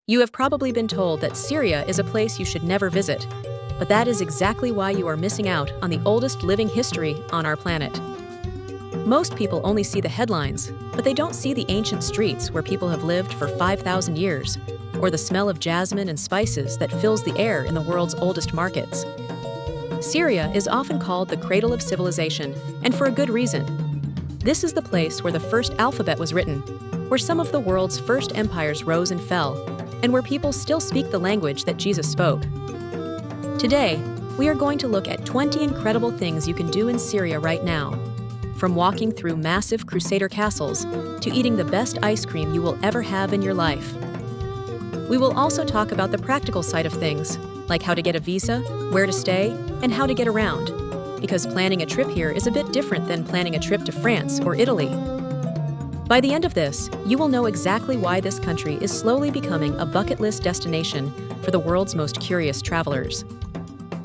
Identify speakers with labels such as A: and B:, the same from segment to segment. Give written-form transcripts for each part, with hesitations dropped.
A: You have probably been told that Syria is a place you should never visit, but that is exactly why you are missing out on the oldest living history on our planet. Most people only see the headlines, but they don't see the ancient streets where people have lived for 5,000 years, or the smell of jasmine and spices that fills the air in the world's oldest markets. Syria is often called the cradle of civilization, and for a good reason. This is the place where the first alphabet was written, where some of the world's first empires rose and fell, and where people still speak the language that Jesus spoke. Today, we are going to look at 20 incredible things you can do in Syria right now. From walking through massive crusader castles to eating the best ice cream you will ever have in your life. We will also talk about the practical side of things, like how to get a visa, where to stay, and how to get around, because planning a trip here is a bit different than planning a trip to France or Italy. By the end of this, you will know exactly why this country is slowly becoming a bucket list destination for the world's most curious travelers.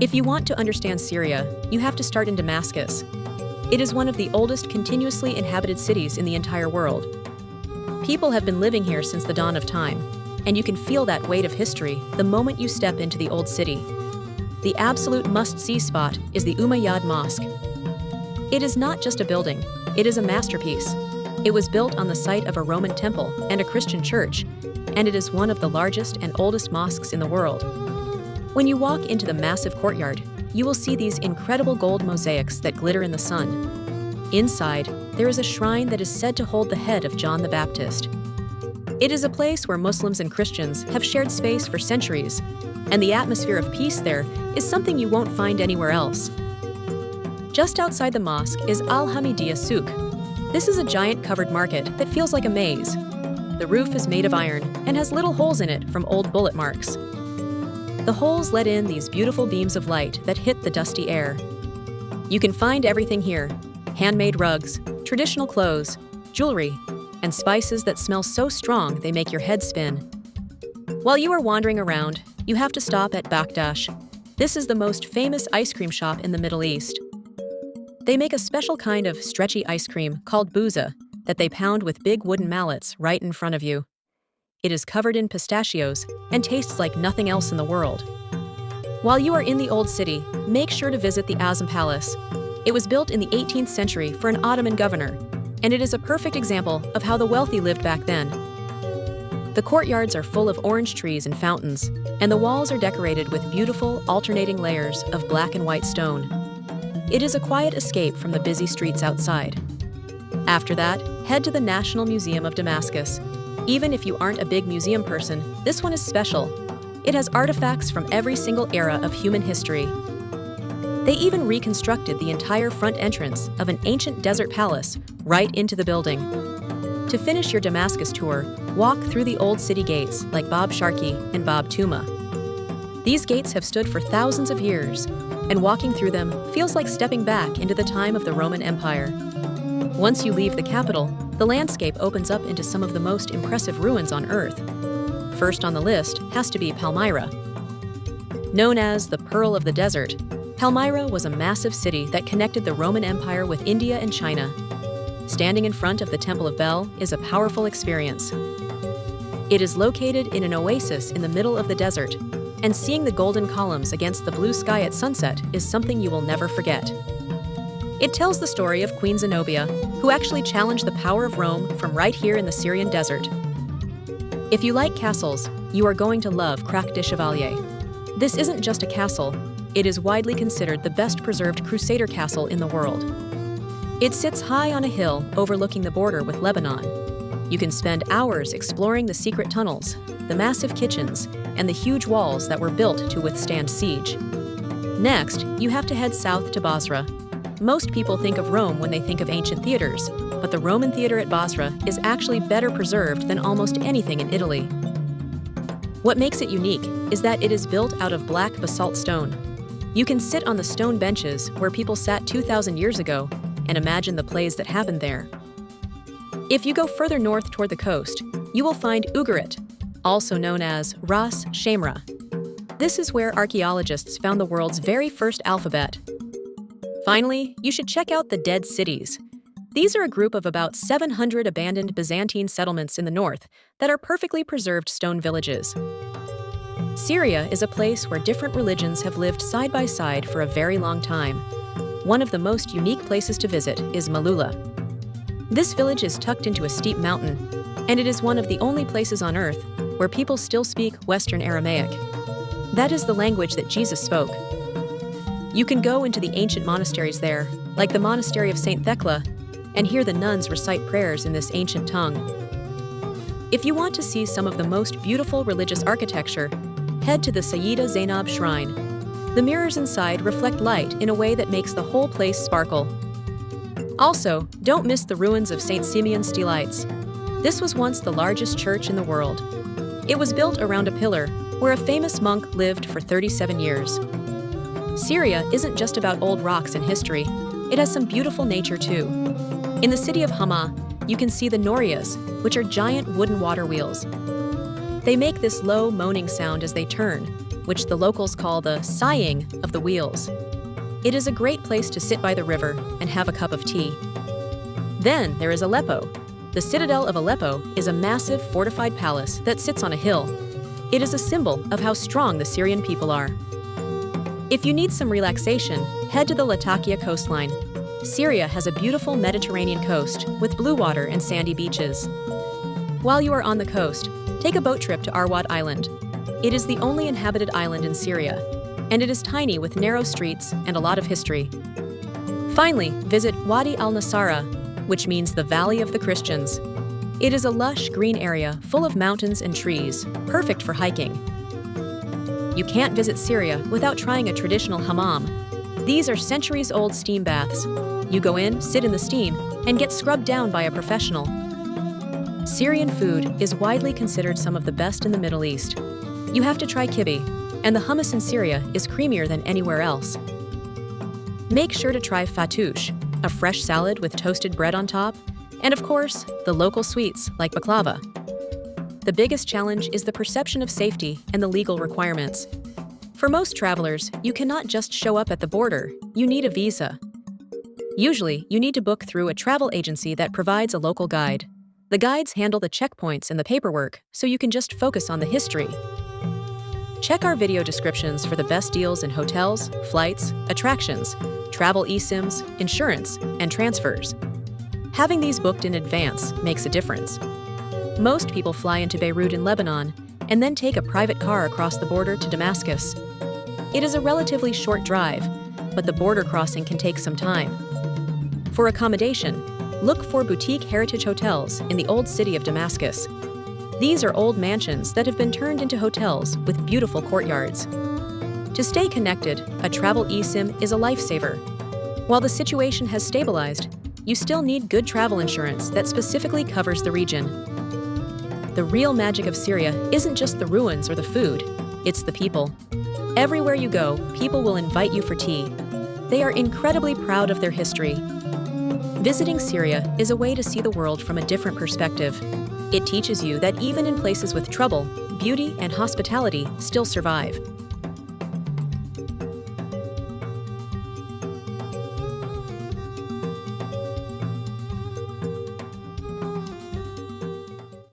A: If you want to understand Syria, you have to start in Damascus. It is one of the oldest continuously inhabited cities in the entire world. People have been living here since the dawn of time, and you can feel that weight of history the moment you step into the old city. The absolute must-see spot is the Umayyad Mosque. It is not just a building, it is a masterpiece. It was built on the site of a Roman temple and a Christian church, and it is one of the largest and oldest mosques in the world. When you walk into the massive courtyard, you will see these incredible gold mosaics that glitter in the sun. Inside, there is a shrine that is said to hold the head of John the Baptist. It is a place where Muslims and Christians have shared space for centuries, and the atmosphere of peace there is something you won't find anywhere else. Just outside the mosque is Al-Hamidiyya Souk. This is a giant covered market that feels like a maze. The roof is made of iron and has little holes in it from old bullet marks. The holes let in these beautiful beams of light that hit the dusty air. You can find everything here: handmade rugs, traditional clothes, jewelry, and spices that smell so strong they make your head spin. While you are wandering around, you have to stop at Bakdash. This is the most famous ice cream shop in the Middle East. They make a special kind of stretchy ice cream called bouza that they pound with big wooden mallets right in front of you. It is covered in pistachios and tastes like nothing else in the world. While you are in the old city, make sure to visit the Azam Palace. It was built in the 18th century for an Ottoman governor, and it is a perfect example of how the wealthy lived back then. The courtyards are full of orange trees and fountains, and the walls are decorated with beautiful, alternating layers of black and white stone. It is a quiet escape from the busy streets outside. After that, head to the National Museum of Damascus. Even if you aren't a big museum person, this one is special. It has artifacts from every single era of human history. They even reconstructed the entire front entrance of an ancient desert palace right into the building. To finish your Damascus tour, walk through the old city gates like Bab Sharki and Bab Tuma. These gates have stood for thousands of years, and walking through them feels like stepping back into the time of the Roman Empire. Once you leave the capital, the landscape opens up into some of the most impressive ruins on Earth. First on the list has to be Palmyra. Known as the Pearl of the Desert, Palmyra was a massive city that connected the Roman Empire with India and China. Standing in front of the Temple of Bel is a powerful experience. It is located in an oasis in the middle of the desert, and seeing the golden columns against the blue sky at sunset is something you will never forget. It tells the story of Queen Zenobia, who actually challenged the power of Rome from right here in the Syrian desert. If you like castles, you are going to love Krak de Chevaliers. This isn't just a castle, it is widely considered the best preserved crusader castle in the world. It sits high on a hill overlooking the border with Lebanon. You can spend hours exploring the secret tunnels, the massive kitchens, and the huge walls that were built to withstand siege. Next, you have to head south to Basra. Most people think of Rome when they think of ancient theaters, but the Roman theater at Basra is actually better preserved than almost anything in Italy. What makes it unique is that it is built out of black basalt stone. You can sit on the stone benches where people sat 2,000 years ago and imagine the plays that happened there. If you go further north toward the coast, you will find Ugarit, also known as Ras Shamra. This is where archaeologists found the world's very first alphabet. Finally, you should check out the Dead Cities. These are a group of about 700 abandoned Byzantine settlements in the north that are perfectly preserved stone villages. Syria is a place where different religions have lived side by side for a very long time. One of the most unique places to visit is Malula. This village is tucked into a steep mountain, and it is one of the only places on earth where people still speak Western Aramaic. That is the language that Jesus spoke. You can go into the ancient monasteries there, like the monastery of St. Thecla, and hear the nuns recite prayers in this ancient tongue. If you want to see some of the most beautiful religious architecture, head to the Sayyida Zainab Shrine. The mirrors inside reflect light in a way that makes the whole place sparkle. Also, don't miss the ruins of St. Simeon Stylites. This was once the largest church in the world. It was built around a pillar where a famous monk lived for 37 years. Syria isn't just about old rocks and history. It has some beautiful nature too. In the city of Hama, you can see the Norias, which are giant wooden water wheels. They make this low moaning sound as they turn, which the locals call the sighing of the wheels. It is a great place to sit by the river and have a cup of tea. Then there is Aleppo. The citadel of Aleppo is a massive fortified palace that sits on a hill. It is a symbol of how strong the Syrian people are. If you need some relaxation, head to the Latakia coastline. Syria has a beautiful Mediterranean coast with blue water and sandy beaches. While you are on the coast, take a boat trip to Arwad Island. It is the only inhabited island in Syria, and it is tiny with narrow streets and a lot of history. Finally, visit Wadi al-Nasara, which means the Valley of the Christians. It is a lush green area full of mountains and trees, perfect for hiking. You can't visit Syria without trying a traditional hammam. These are centuries-old steam baths. You go in, sit in the steam, and get scrubbed down by a professional. Syrian food is widely considered some of the best in the Middle East. You have to try kibbeh, and the hummus in Syria is creamier than anywhere else. Make sure to try fattoush, a fresh salad with toasted bread on top, and of course, the local sweets like baklava. The biggest challenge is the perception of safety and the legal requirements. For most travelers, you cannot just show up at the border, you need a visa. Usually, you need to book through a travel agency that provides a local guide. The guides handle the checkpoints and the paperwork, so you can just focus on the history. Check our video descriptions for the best deals in hotels, flights, attractions, travel eSIMs, insurance, and transfers. Having these booked in advance makes a difference. Most people fly into Beirut in Lebanon and then take a private car across the border to Damascus. It is a relatively short drive, but the border crossing can take some time. For accommodation, look for boutique heritage hotels in the old city of Damascus. These are old mansions that have been turned into hotels with beautiful courtyards. To stay connected, a travel eSIM is a lifesaver. While the situation has stabilized, you still need good travel insurance that specifically covers the region. The real magic of Syria isn't just the ruins or the food, it's the people. Everywhere you go, people will invite you for tea. They are incredibly proud of their history. Visiting Syria is a way to see the world from a different perspective. It teaches you that even in places with trouble, beauty and hospitality still survive.